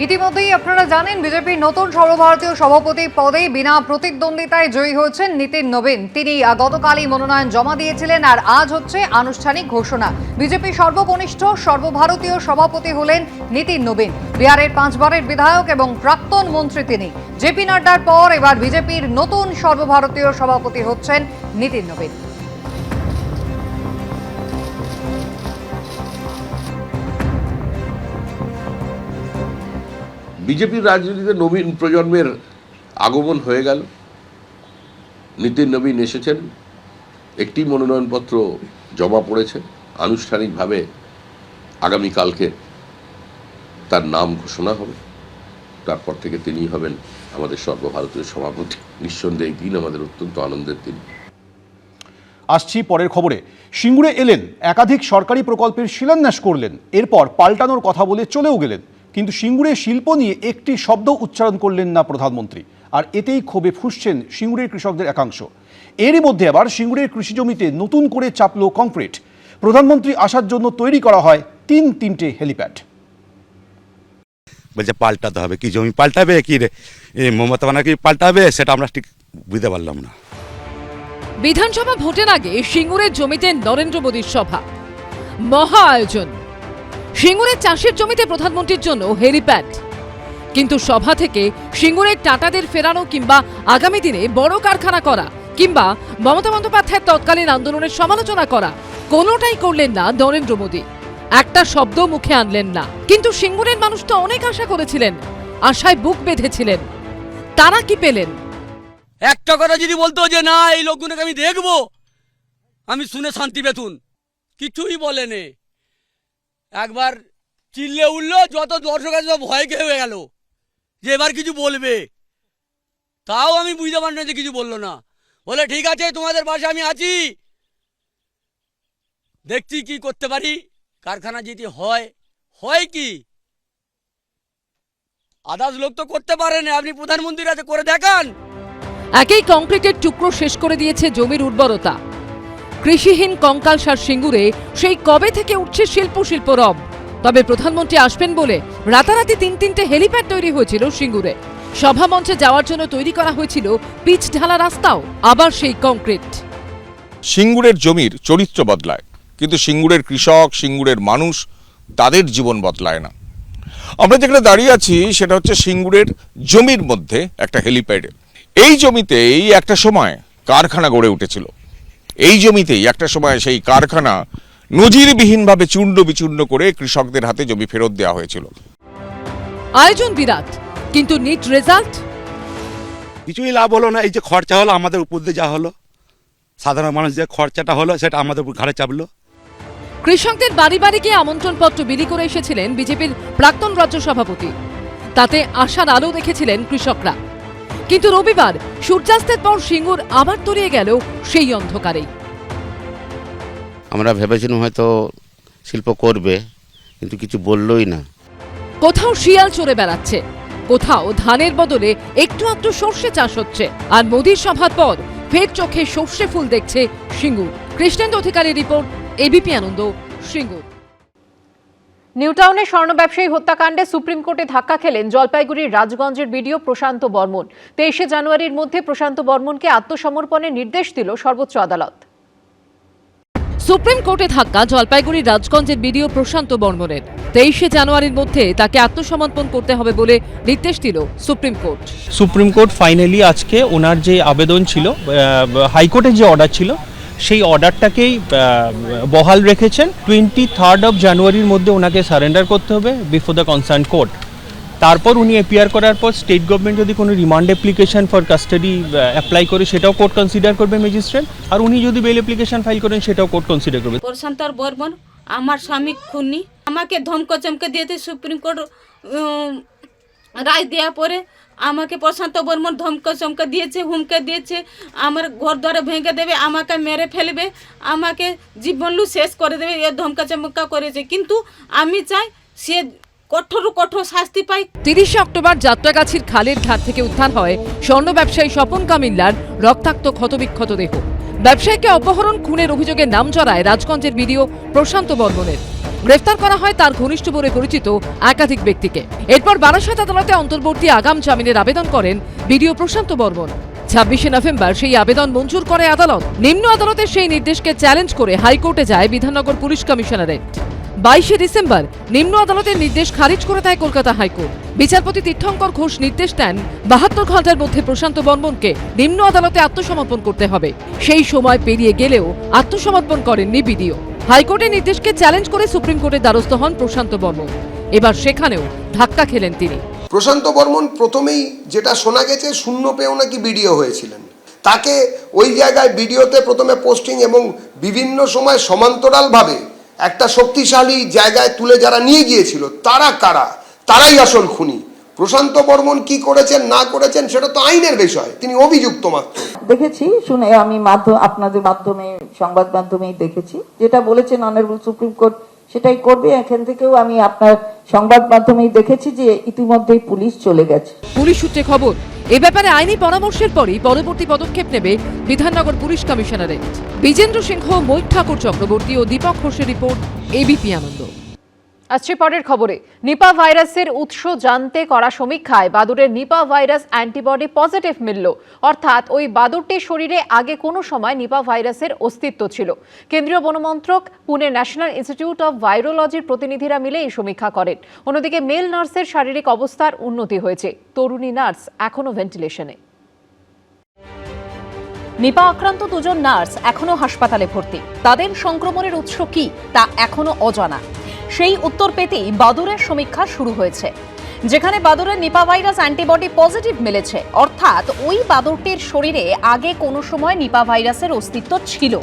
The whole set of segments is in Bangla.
ইতিমধ্যেই আপনারা জানেন বিজেপির নতুন সর্বভারতীয় সভাপতি পদে বিনা প্রতিদ্বন্দ্বিতায় জয়ী হয়েছেন নীতিন নবীন। তিনি গতকালই মনোনয়ন জমা দিয়েছিলেন আর আজ হচ্ছে আনুষ্ঠানিক ঘোষণা। বিজেপির সর্বকনিষ্ঠ সর্বভারতীয় সভাপতি হলেন নীতিন নবীন। বিহারের 5 বারের বিধায়ক এবং প্রাক্তন মন্ত্রী তিনি। জেপি নাড্ডার পর এবার বিজেপির নতুন সর্বভারতীয় সভাপতি হচ্ছেন নীতিন নবীন। বিজেপির রাজনীতিতে নবীন প্রজন্মের আগমন হয়ে গেল। নীতিন নবীন এসেছেন, একটি মনোনয়নপত্র জমা পড়েছে। আনুষ্ঠানিকভাবে আগামীকালকে তার নাম ঘোষণা হবে। তারপর থেকে তিনি হবেন আমাদের সর্বভারতীয় সভাপতি। নিঃসন্দেহে এই দিন আমাদের অত্যন্ত আনন্দের দিন। আসছি পরের খবরে। সিঙ্গুরে এলেন, একাধিক সরকারি প্রকল্পের শিলান্যাস করলেন, এরপর পাল্টানোর কথা বলে চলেও গেলেন। কিন্তু সিঙ্গুরে শিল্প নিয়ে একটি শব্দ উচ্চারণ করলেন না প্রধানমন্ত্রী, আর এতেই ক্ষোভে ফুঁসছেন সিঙ্গুরের কৃষকদের একাংশ। এরই মধ্যে আবার সিঙ্গুরের কৃষি জমিতে নতুন করে চাপল কংক্রিট। প্রধানমন্ত্রী আসার জন্য তৈরি করা হয় তিনটে হেলিপ্যাড। বলছে পাল্টাতে হবে, কি জমি পাল্টাবে, কি মমতা ব্যানার্জি পাল্টাবে, সেটা আমরা ঠিক বুঝতে পারলাম না। বিধানসভা ভোটের আগে সিঙ্গুরের জমিতে নরেন্দ্র মোদীর সভা, মহা আয়োজন। সিঙ্গুরের চাষের জমিতে প্রধানমন্ত্রীর জন্য হেলিপ্যাড। কিন্তু সভা থেকে সিঙ্গুরের টাটাদের ফেরানো কিংবা আগামী দিনে বড় কারখানা করা কিংবা মমতা বন্দ্যোপাধ্যায়ের তৎকালীন আন্দোলনের সমালোচনা করা কোনোটাই করলেন না নরেন্দ্র মোদী। একটা শব্দ মুখে আনলেন না। কিন্তু সিঙ্গুরের মানুষ তো অনেক আশা করেছিলেন, আশায় বুক বেঁধেছিলেন। তারা কি পেলেন? একটা কথা যদি বলতো যে না এই লোকগুলোকে আমি দেখবো, আমি শুনে শান্তি পেতুন, কিছুই বলেনি। একবার চিল্লে উঠলো, যত দর্শক আছে সব ভয় হয়ে গেল যে এবার কিছু বলবে। তাও আমি বুঝতে পারি না যে কিছু বললো না। বলে ঠিক আছে, তোমাদের পাশে আমি আছি, দেখছি কি করতে পারি। কারখানা যদি হয় কি আদার্স লোক তো করতে পারে না, আপনি প্রধানমন্ত্রীর কাছে করে দেখান। একেই কংক্রিটের টুকরো শেষ করে দিয়েছে জমির উর্বরতা। কৃষিহীন কঙ্কালসার সিঙ্গুরে সেই কবে থেকে উঠছে শিল্প রব। তবে প্রধানমন্ত্রী আসবেন বলে রাতারাতি তিনটে হেলিপ্যাড তৈরি হয়েছিল সিঙ্গুরে। সভা মঞ্চে যাওয়ার জন্য তৈরি করা হয়েছিল পিচ ঢালা রাস্তাও, আবার সেই কংক্রিট। সিঙ্গুরের জমির চরিত্র বদলায়, কিন্তু সিঙ্গুরের কৃষক, সিঙ্গুরের মানুষ, তাদের জীবন বদলায় না। আমরা যেখানে দাঁড়িয়ে আছি সেটা হচ্ছে সিঙ্গুরের জমির মধ্যে একটা হেলিপ্যাডে। এই জমিতেই একটা সময় কারখানা গড়ে উঠেছিল। এই জমিতেই একটা সময় সেই কারখানা নজিরবিহীনভাবে চূর্ণ বিচূর্ণ করে কৃষকদের হাতে জমি ফেরত দেওয়া হয়েছিল। আয়োজন বিরাট, কিন্তু নিট রেজাল্ট কিছুই লাভ হলো না। এই যে খরচা হলো, আমাদের উপর দিয়ে যা হলো, সাধারণ মানুষ যে খরচাটা হলো সেটা আমাদের উপর ঘাড়ে চাপলো। কৃষকদের বাড়ি বাড়ি গিয়ে আমন্ত্রণপত্র বিলি করে এসেছিলেন বিজেপির প্রাক্তন রাজ্য সভাপতি। তাতে আশার আলো দেখেছিলেন কৃষকরা। কিন্তু রবিবার সূর্যাস্তের পর সিঙ্গুর আবার তলিয়ে গেল সেই অন্ধকারেই। আমরা ভেবেছিলাম হয়তো শিল্প করবে, কিন্তু কিছু বললই না। কোথাও শিয়াল চড়ে বেড়াচ্ছে, কোথাও ধানের বদলে একটু আধটু সর্ষে চাষ হচ্ছে। আর মোদীর সভার পর ফের চোখে সর্ষে ফুল দেখছে সিঙ্গুর। কৃষ্ণেন্দু অধিকারীর রিপোর্ট, এবিপি আনন্দ, সিঙ্গুর। নিউটাউনে স্বর্ণ ব্যবসায়ী হত্যাকাণ্ডে সুপ্রিম কোর্টে ধাক্কা খেলেন জলপাইগুড়ির রাজগঞ্জের বিডিও প্রশান্ত বর্মন। 23 জানুয়ারির মধ্যে প্রশান্ত বর্মনকে আত্মসমর্পণের নির্দেশ দিল সর্বোচ্চ আদালত। সুপ্রিম কোর্টে ধাক্কা জলপাইগুড়ির রাজগঞ্জের বিডিও প্রশান্ত বর্মনের। 23 জানুয়ারির মধ্যে তাকে আত্মসমর্পণ করতে হবে বলে নির্দেশ দিল supreme court. Supreme court finally আজকে ওনার যে আবেদন ছিল, হাইকোর্টের যে অর্ডার ছিল, সেই অর্ডারটাকেই বহাল রেখেছেন। 23 জানুয়ারির মধ্যে ওনাকে সারেন্ডার করতে হবে বিফোর দ্য কনসার্ন কোর্ট। তারপর উনি এপিয়ার করার পর স্টেট গভর্নমেন্ট যদি কোনো remand application for custody apply করে সেটাও কোর্ট কনসিডার করবে ম্যাজিস্ট্রেট। আর উনি যদি বেল অ্যাপ্লিকেশন ফাইল করেন সেটাও কোর্ট কনসিডার করবে। প্রশান্ত বর্মন আমার স্বামী খুনি, আমাকে ধমকা চমকে দিয়েছে সুপ্রিম কোর্ট রায় দেওয়ার পরে। আমাকে প্রশান্ত বর্মন ধমকা চমকা দিয়েছে, হুমকে দিয়েছে, আমার ঘর দ্বারা ভেঙে দেবে, আমাকে মেরে ফেলবে, আমাকে জীবনলু শেষ করে দেবে, এ ধমকা চমকা করেছে। কিন্তু আমি চাই সে কঠোর শাস্তি পাই। 30 অক্টোবর যাত্রাগাছির খালের ঘাট থেকে উদ্ধার হয় স্বর্ণ ব্যবসায়ী স্বপন কামিল্লার রক্তাক্ত ক্ষতবিক্ষত দেহ। ব্যবসায়ীকে অপহরণ খুনের অভিযোগে নাম জড়ায় রাজগঞ্জের বিডিও প্রশান্ত বর্মনের। গ্রেফতার করা হয় তার ঘনিষ্ঠ বলে পরিচিত একাধিক ব্যক্তিকে। এরপর বারাসাত আদালতে অন্তর্বর্তী আগাম জামিনের আবেদন করেন বিডিও প্রশান্ত বর্মন। 26শে নভেম্বর সেই আবেদন মঞ্জুর করে আদালত। নিম্ন আদালতের সেই নির্দেশকে চ্যালেঞ্জ করে হাইকোর্টে যায় বিধাননগর পুলিশ কমিশনারেট। 22শে ডিসেম্বর নিম্ন আদালতের নির্দেশ খারিজ করে দেয় কলকাতা হাইকোর্ট। বিচারপতি তীর্থঙ্কর ঘোষ নির্দেশ দেন 72 ঘন্টার মধ্যে প্রশান্ত বর্মনকে নিম্ন আদালতে আত্মসমর্পণ করতে হবে। সেই সময় পেরিয়ে গেলেও আত্মসমর্পণ করেননি বিডিও। হাইকোর্টের নির্দেশকে চ্যালেঞ্জ করে সুপ্রিম কোর্টের দ্বারস্থ হন প্রশান্ত বর্মন। এবার সেখানেও ধাক্কা খেলেন তিনি। প্রশান্ত বর্মন প্রথমেই যেটা শোনা গেছে শূন্য পেয়েও নাকি বিডিও হয়েছিলেন। তাকে ওই জায়গায় বিডিওতে প্রথমে পোস্টিং এবং বিভিন্ন সময় সমান্তরালভাবে একটা শক্তিশালী জায়গায় তুলে যারা নিয়ে গিয়েছিল তারা কারা, তারাই আসল খুনি। প্রশান্ত বর্মন কি করেছেন না করেছেন সেটা তো আইনের বিষয়, তিনি অভিযুক্ত মাত্র। দেখেছি, শুনে আমি আপনাদের মাধ্যমে সংবাদ মাধ্যমেই দেখেছি যেটা বলেছেন অনারেবল সুপ্রিম কোর্ট সেটাই করবে। এখান থেকেও আমি আপনার সংবাদ মাধ্যমেই দেখেছি যে ইতিমধ্যেই পুলিশ চলে গেছে। পুলিশ সূত্রে খবর, এ ব্যাপারে আইনি পরামর্শের পরই পরবর্তী পদক্ষেপ নেবে বিধাননগর পুলিশ কমিশনারেট। বিজেন্দ্র সিংহ, মৈত্র ঠাকুর চক্রবর্তী ও দীপক ঘোষের রিপোর্ট, এবিপি আনন্দ। আসছে পরের খবরে। নিপা ভাইরাসের উৎস জানতে করা সমীক্ষায় বাদুড়ের নিপা ভাইরাস অ্যান্টিবডি পজিটিভ মিলল। অর্থাৎ ওই বাদুড়টির শরীরে আগে কোনো সময় নিপা ভাইরাসের অস্তিত্ব ছিল। কেন্দ্রীয় বনমন্ত্রক, পুনে ন্যাশনাল ইনস্টিটিউট অব ভাইরোলজির প্রতিনিধিরা মিলে এই সমীক্ষা করেন। অন্যদিকে মেল নার্সের শারীরিক অবস্থার উন্নতি হয়েছে। তরুণী নার্স এখনও ভেন্টিলেশনে। নিপা আক্রান্ত দুজন নার্স এখনও হাসপাতালে ভর্তি। তাদের সংক্রমণের উৎস কি তা এখনও অজানা। সেই উত্তর পেতেই বাদুড়ের সমীক্ষা শুরু হয়েছে, যেখানে বাদুড়ের নিপা ভাইরাস অ্যান্টিবডি পজিটিভ মিলেছে। অর্থাৎ ওই বাদুড়টির শরীরে আগে কোনো সময় নিপা ভাইরাসের অস্তিত্ব ছিল।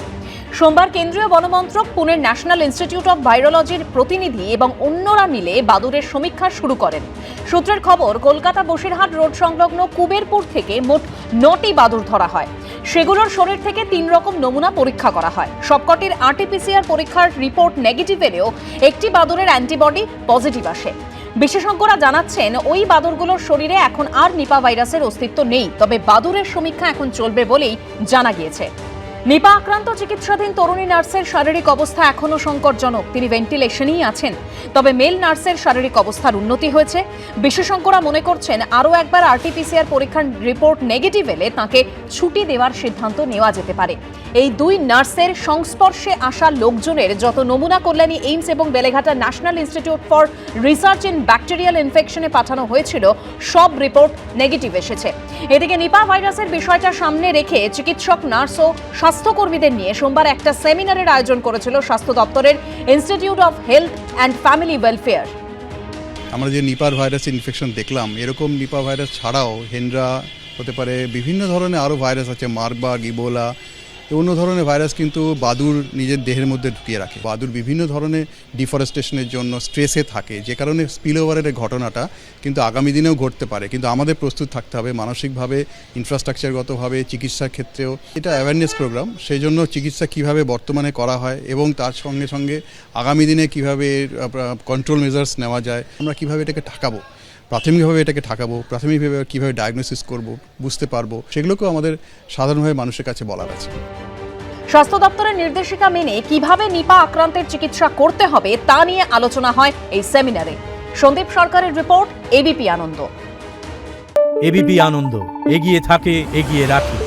সোমবার কেন্দ্রীয় বনমন্ত্রক, পুনের ন্যাশনাল ইনস্টিটিউট অব ভাইরোলজির প্রতিনিধি এবং অন্যরা মিলে বাদুড়ের সমীক্ষা শুরু করেন। সূত্রের খবর, কলকাতা বসিরহাট রোড সংলগ্ন কুবেরপুর থেকে মোট 9টি বাদুড় ধরা হয়। সেগুলোর শরীর থেকে 3 রকম নমুনা পরীক্ষা করা হয়। সবকটির RT-PCR পরীক্ষার রিপোর্ট নেগেটিভ এলেও একটি বাদুড়ের অ্যান্টিবডি পজিটিভ আসে। বিশেষজ্ঞরা জানাচ্ছেন ওই বাদুড়গুলোর শরীরে এখন আর নিপা ভাইরাসের অস্তিত্ব নেই। তবে বাদুড়ের সমীক্ষা এখন চলবে বলেই জানা গিয়েছে। নিপা আক্রান্ত চিকিৎসাধীন তরুণী নার্সের শারীরিক অবস্থা এখনও সংকটজনক। তিনি ভেন্টিলেশনেই আছেন। তবে মেল নার্সের শারীরিক অবস্থার উন্নতি হয়েছে। বিশেষজ্ঞরা মনে করছেন আরও একবার RT-PCR পরীক্ষার রিপোর্ট নেগেটিভ এলে তাঁকে ছুটি দেওয়ার সিদ্ধান্ত নেওয়া যেতে পারে। এই দুই নার্সের সংস্পর্শে আসা লোকজনের যত নমুনা কল্যাণী এইমস এবং Beleghata national institute for research in bacterial ইনফেকশনে পাঠানো হয়েছিল, সব রিপোর্ট নেগেটিভ এসেছে। এদিকে নিপা ভাইরাসের বিষয়টা সামনে রেখে চিকিৎসক, নার্স ও স্বাস্থ্যকর্মীদের নিয়ে সোমবার একটা সেমিনারের আয়োজন করেছিল স্বাস্থ্য দপ্তরের institute of health and family welfare. আমরা যে নিপার ভাইরাস ইনফেকশন দেখলাম, এরকম নিপা ভাইরাস ছাড়াও হেনরা হতে পারে, বিভিন্ন ধরনের আরও ভাইরাস আছে, মার্বার্গ, ইবোলা, অন্য ধরনের ভাইরাস কিন্তু বাদুড় নিজের দেহের মধ্যে ঢুকিয়ে রাখে। বাদুড় বিভিন্ন ধরনের ডিফরেস্টেশনের জন্য স্ট্রেসে থাকে, যে কারণে স্পিল ওভারের ঘটনাটা কিন্তু আগামী দিনেও ঘটতে পারে। কিন্তু আমাদের প্রস্তুত থাকতে হবে মানসিকভাবে, ইনফ্রাস্ট্রাকচারগতভাবে, চিকিৎসার ক্ষেত্রেও। এটা অ্যাওয়ারনেস প্রোগ্রাম, সেই জন্য চিকিৎসা কিভাবে বর্তমানে করা হয় এবং তার সঙ্গে সঙ্গে আগামী দিনে কিভাবে কন্ট্রোল মেজার্স নেওয়া যায়, আমরা কিভাবে এটাকে ঠেকাবো, প্রাথমিকভাবে কীভাবে ডায়াগনোসিস করব, বুঝতে পারবো, সেগুলোকেও আমাদের সাধারণভাবে মানুষের কাছে বলার আছে। স্বাস্থ্য দপ্তরের নির্দেশিকা মেনে কিভাবে নিপা আক্রান্তের চিকিৎসা করতে হবে তা নিয়ে আলোচনা হয় এই সেমিনারে। সন্দীপ সরকারের রিপোর্ট, এবিপি আনন্দ। এবিপি আনন্দ, এগিয়ে থাকে, এগিয়ে রাখে।